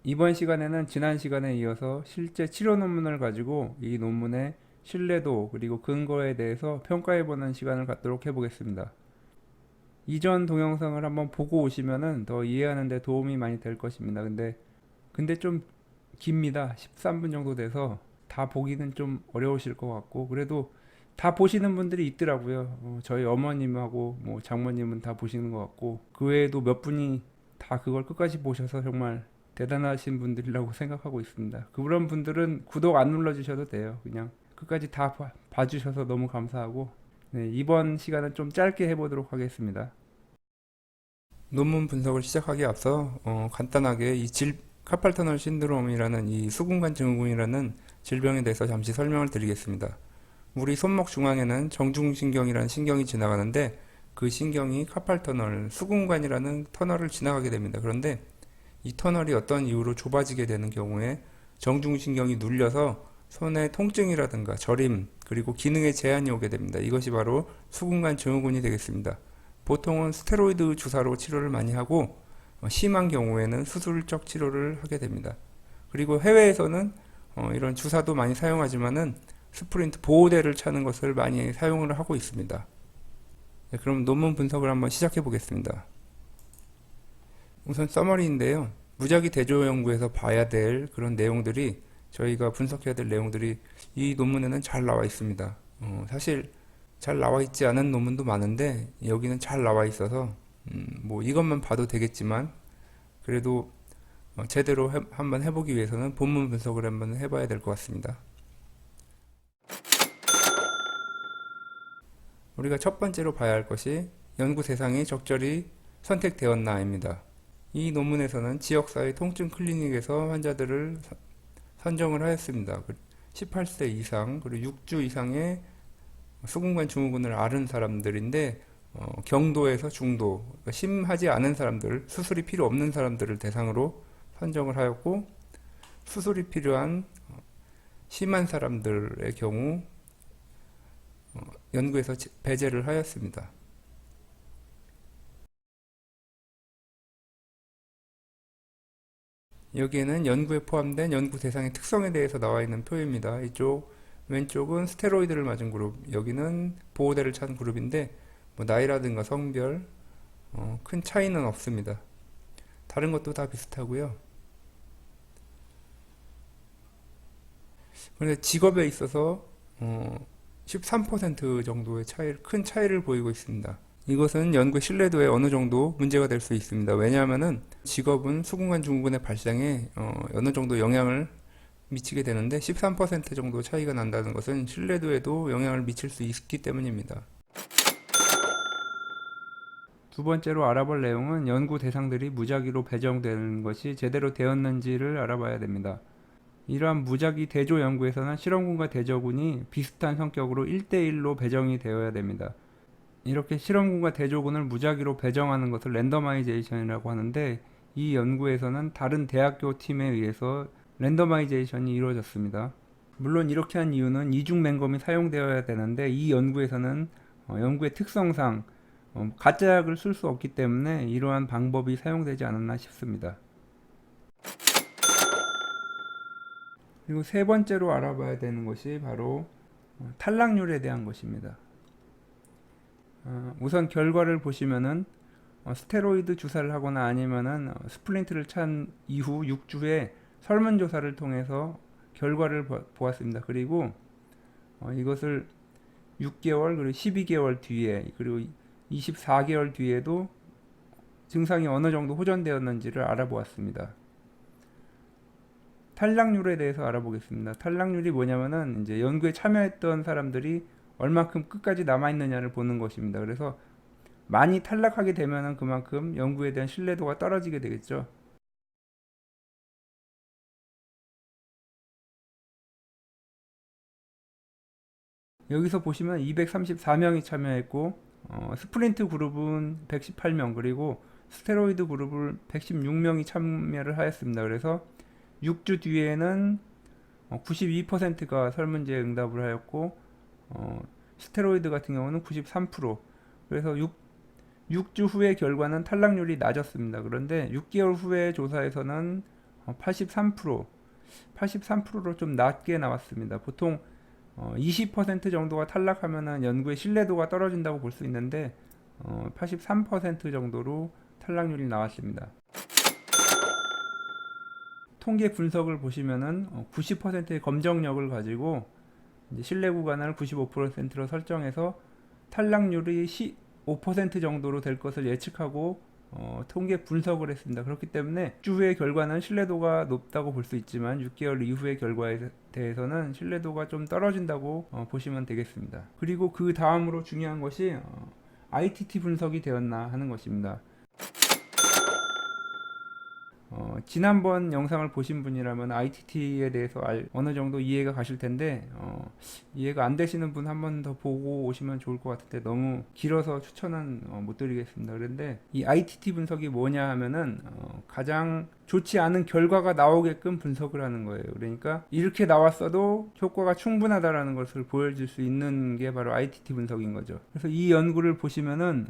이번 시간에는 지난 시간에 이어서 실제 치료 논문을 가지고 이 논문의 신뢰도 그리고 근거에 대해서 평가해보는 시간을 갖도록 해보겠습니다. 이전 동영상을 한번 보고 오시면은 더 이해하는 데 도움이 많이 될 것입니다. 근데 좀 깁니다. 13분 정도 돼서 다 보기는 좀 어려우실 것 같고, 그래도 다 보시는 분들이 있더라고요. 저희 어머님하고 뭐 장모님은 다 보시는 것 같고, 그 외에도 몇 분이 다 그걸 끝까지 보셔서 정말 대단하신 분들이라고 생각하고 있습니다. 그런 분들은 구독 안 눌러주셔도 돼요. 그냥 끝까지 다 봐주셔서 너무 감사하고, 네, 이번 시간은 좀 짧게 해보도록 하겠습니다. 논문 분석을 시작하기에 앞서 간단하게 카팔터널 신드롬이라는 이 수근관 증후군이라는 질병에 대해서 잠시 설명을 드리겠습니다. 우리 손목 중앙에는 정중신경이라는 신경이 지나가는데 그 신경이 카팔터널, 수근관이라는 터널을 지나가게 됩니다. 그런데 이 터널이 어떤 이유로 좁아지게 되는 경우에 정중신경이 눌려서 손의 통증이라든가 저림, 그리고 기능에 제한이 오게 됩니다. 이것이 바로 수근관 증후군이 되겠습니다. 보통은 스테로이드 주사로 치료를 많이 하고 심한 경우에는 수술적 치료를 하게 됩니다. 그리고 해외에서는 이런 주사도 많이 사용하지만은 스프린트 보호대를 차는 것을 많이 사용을 하고 있습니다. 네, 그럼 논문 분석을 한번 시작해 보겠습니다. 우선 서머리인데요. 무작위 대조 연구에서 봐야 될 그런 내용들이 저희가 분석해야 될 내용들이 이 논문에는 잘 나와 있습니다. 사실 잘 나와 있지 않은 논문도 많은데 여기는 잘 나와 있어서 뭐 이것만 봐도 되겠지만 그래도 제대로 한번 해보기 위해서는 본문 분석을 한번 해봐야 될 것 같습니다. 우리가 첫 번째로 봐야 할 것이 연구 대상이 적절히 선택되었나입니다. 이 논문에서는 지역사회 통증 클리닉에서 환자들을 선정을 하였습니다. 18세 이상 그리고 6주 이상의 수근관 증후군을 앓은 사람들인데 경도에서 중도, 그러니까 심하지 않은 사람들, 수술이 필요 없는 사람들을 대상으로 선정을 하였고 수술이 필요한 심한 사람들의 경우 연구에서 배제를 하였습니다. 여기에는 연구에 포함된 연구 대상의 특성에 대해서 나와 있는 표입니다. 이쪽 왼쪽은 스테로이드를 맞은 그룹, 여기는 보호대를 찬 그룹인데 뭐 나이라든가 성별 큰 차이는 없습니다. 다른 것도 다 비슷하고요. 그런데 직업에 있어서 13% 정도의 큰 차이를 보이고 있습니다. 이것은 연구 신뢰도에 어느 정도 문제가 될 수 있습니다. 왜냐하면은 직업은 수근관 증후군의 발생에 어느 정도 영향을 미치게 되는데 13% 정도 차이가 난다는 것은 신뢰도에도 영향을 미칠 수 있기 때문입니다. 두 번째로 알아볼 내용은 연구 대상들이 무작위로 배정되는 것이 제대로 되었는지를 알아봐야 됩니다. 이러한 무작위 대조 연구에서는 실험군과 대조군이 비슷한 성격으로 1대1로 배정이 되어야 됩니다. 이렇게 실험군과 대조군을 무작위로 배정하는 것을 랜더마이제이션이라고 하는데 이 연구에서는 다른 대학교 팀에 의해서 랜더마이제이션이 이루어졌습니다. 물론 이렇게 한 이유는 이중 맹검이 사용되어야 되는데 이 연구에서는 연구의 특성상 가짜약을 쓸 수 없기 때문에 이러한 방법이 사용되지 않았나 싶습니다. 그리고 세 번째로 알아봐야 되는 것이 바로 탈락률에 대한 것입니다. 우선 결과를 보시면은 스테로이드 주사를 하거나 아니면은 스플린트를 찬 이후 6주에 설문조사를 통해서 결과를 보았습니다. 그리고 이것을 6개월 그리고 12개월 뒤에 그리고 24개월 뒤에도 증상이 어느 정도 호전되었는지를 알아보았습니다. 탈락률에 대해서 알아보겠습니다. 탈락률이 뭐냐면은 이제 연구에 참여했던 사람들이 얼만큼 끝까지 남아있느냐를 보는 것입니다. 그래서 많이 탈락하게 되면은 그만큼 연구에 대한 신뢰도가 떨어지게 되겠죠. 여기서 보시면 234명이 참여했고 스프린트 그룹은 118명 그리고 스테로이드 그룹을 116명이 참여를 하였습니다. 그래서 6주 뒤에는 92%가 설문지에 응답을 하였고 스테로이드 같은 경우는 93%. 그래서 6주 후의 결과는 탈락률이 낮았습니다. 그런데 6개월 후의 조사에서는 83%, 83%로 좀 낮게 나왔습니다. 보통 20% 정도가 탈락하면은 연구의 신뢰도가 떨어진다고 볼 수 있는데 83% 정도로 탈락률이 나왔습니다. 통계 분석을 보시면은 90%의 검정력을 가지고 이제 신뢰 구간을 95%로 설정해서 탈락률이 15% 정도로 될 것을 예측하고 통계 분석을 했습니다. 그렇기 때문에 6주 후의 결과는 신뢰도가 높다고 볼 수 있지만 6개월 이후의 결과에 대해서는 신뢰도가 좀 떨어진다고 보시면 되겠습니다. 그리고 그 다음으로 중요한 것이 ITT 분석이 되었나 하는 것입니다. 지난번 영상을 보신 분이라면 ITT에 대해서 어느 정도 이해가 가실 텐데 이해가 안 되시는 분 한 번 더 보고 오시면 좋을 것 같은데 너무 길어서 추천은 못 드리겠습니다. 그런데 이 ITT 분석이 뭐냐 하면은 가장 좋지 않은 결과가 나오게끔 분석을 하는 거예요. 그러니까 이렇게 나왔어도 효과가 충분하다라는 것을 보여줄 수 있는 게 바로 ITT 분석인 거죠. 그래서 이 연구를 보시면은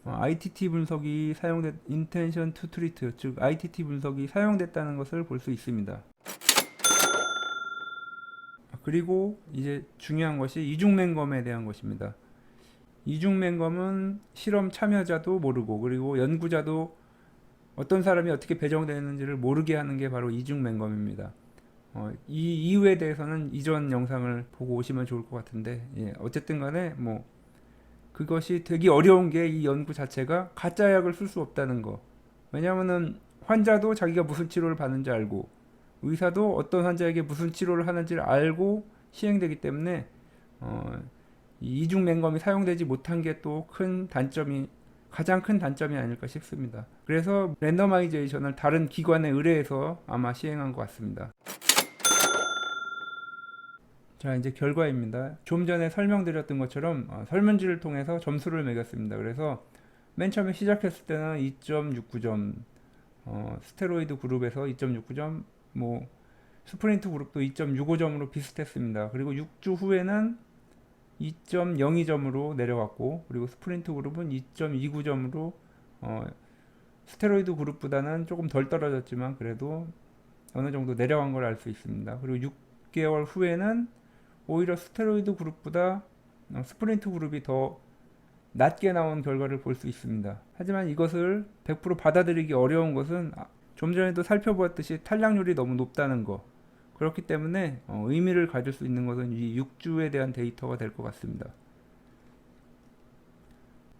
ITT 분석이 사용된 intention to treat, 즉 ITT 분석이 사용됐다는 것을 볼 수 있습니다. 그리고 이제 중요한 것이 이중맹검에 대한 것입니다. 이중맹검은 실험 참여자도 모르고 그리고 연구자도 어떤 사람이 어떻게 배정되는지를 모르게 하는 게 바로 이중맹검입니다. 이 이유에 대해서는 이전 영상을 보고 오시면 좋을 것 같은데 어쨌든 간에 뭐 그것이 되게 어려운 게 이 연구 자체가 가짜 약을 쓸 수 없다는 거. 왜냐하면은 환자도 자기가 무슨 치료를 받는지 알고 의사도 어떤 환자에게 무슨 치료를 하는지를 알고 시행되기 때문에 이 이중맹검이 사용되지 못한 게 또 가장 큰 단점이 아닐까 싶습니다. 그래서 랜더마이제이션을 다른 기관에 의뢰해서 아마 시행한 것 같습니다. 자, 이제 결과입니다. 좀 전에 설명드렸던 것처럼 설문지를 통해서 점수를 매겼습니다. 그래서 맨 처음에 시작했을 때는 2.69점, 스테로이드 그룹에서 2.69점, 뭐 스프린트 그룹도 2.65점으로 비슷했습니다. 그리고 6주 후에는 2.02점으로 내려갔고, 그리고 스프린트 그룹은 2.29점으로 스테로이드 그룹보다는 조금 덜 떨어졌지만 그래도 어느 정도 내려간 걸 알 수 있습니다. 그리고 6개월 후에는 오히려 스테로이드 그룹보다 스프린트 그룹이 더 낮게 나온 결과를 볼 수 있습니다. 하지만 이것을 100% 받아들이기 어려운 것은 좀 전에도 살펴보았듯이 탈락률이 너무 높다는 거. 그렇기 때문에 의미를 가질 수 있는 것은 이 6주에 대한 데이터가 될 것 같습니다.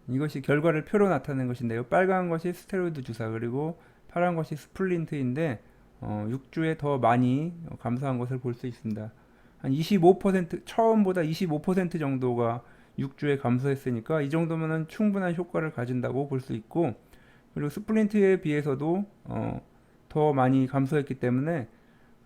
이것이 결과를 표로 나타낸 것인데요. 빨간 것이 스테로이드 주사 그리고 파란 것이 스플린트인데 6주에 더 많이 감소한 것을 볼 수 있습니다. 한 25% 처음보다 25% 정도가 6주에 감소했으니까 이 정도면은 충분한 효과를 가진다고 볼 수 있고 그리고 스플린트에 비해서도 더 많이 감소했기 때문에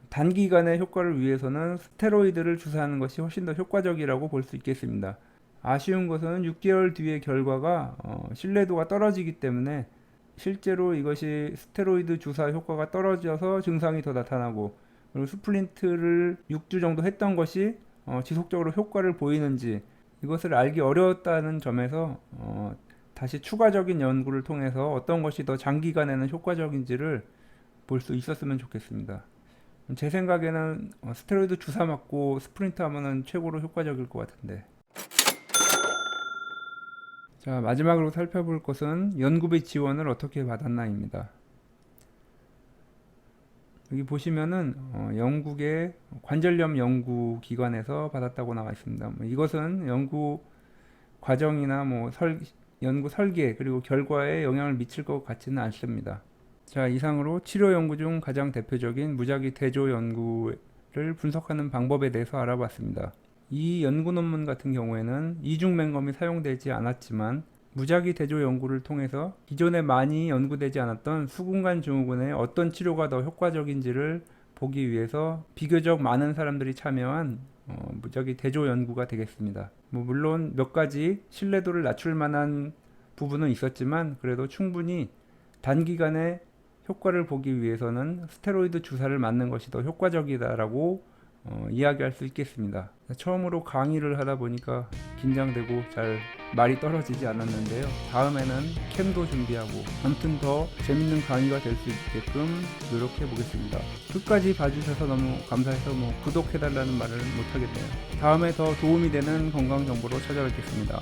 단기간의 효과를 위해서는 스테로이드를 주사하는 것이 훨씬 더 효과적이라고 볼 수 있겠습니다. 아쉬운 것은 6개월 뒤의 결과가 신뢰도가 떨어지기 때문에 실제로 이것이 스테로이드 주사 효과가 떨어져서 증상이 더 나타나고 그리고 스플린트를 6주 정도 했던 것이 지속적으로 효과를 보이는지 이것을 알기 어려웠다는 점에서 다시 추가적인 연구를 통해서 어떤 것이 더 장기간에는 효과적인지를 볼 수 있었으면 좋겠습니다. 제 생각에는 스테로이드 주사 맞고 스프린트 하면은 최고로 효과적일 것 같은데. 자, 마지막으로 살펴볼 것은 연구비 지원을 어떻게 받았나입니다. 여기 보시면은 영국의 관절염 연구기관에서 받았다고 나와 있습니다. 이것은 연구 과정이나 연구 설계 그리고 결과에 영향을 미칠 것 같지는 않습니다. 자, 이상으로 치료 연구 중 가장 대표적인 무작위 대조 연구를 분석하는 방법에 대해서 알아봤습니다. 이 연구 논문 같은 경우에는 이중맹검이 사용되지 않았지만 무작위 대조 연구를 통해서 기존에 많이 연구되지 않았던 수근관 증후군의 어떤 치료가 더 효과적인지를 보기 위해서 비교적 많은 사람들이 참여한 무작위 대조 연구가 되겠습니다. 물론 몇 가지 신뢰도를 낮출 만한 부분은 있었지만 그래도 충분히 단기간에 효과를 보기 위해서는 스테로이드 주사를 맞는 것이 더 효과적이다라고 이야기할 수 있겠습니다. 처음으로 강의를 하다 보니까 긴장되고 잘 말이 떨어지지 않았는데요. 다음에는 캠도 준비하고 아무튼 더 재밌는 강의가 될 수 있게끔 노력해 보겠습니다. 끝까지 봐주셔서 너무 감사해서 구독해달라는 말을 못하겠네요. 다음에 더 도움이 되는 건강 정보로 찾아뵙겠습니다.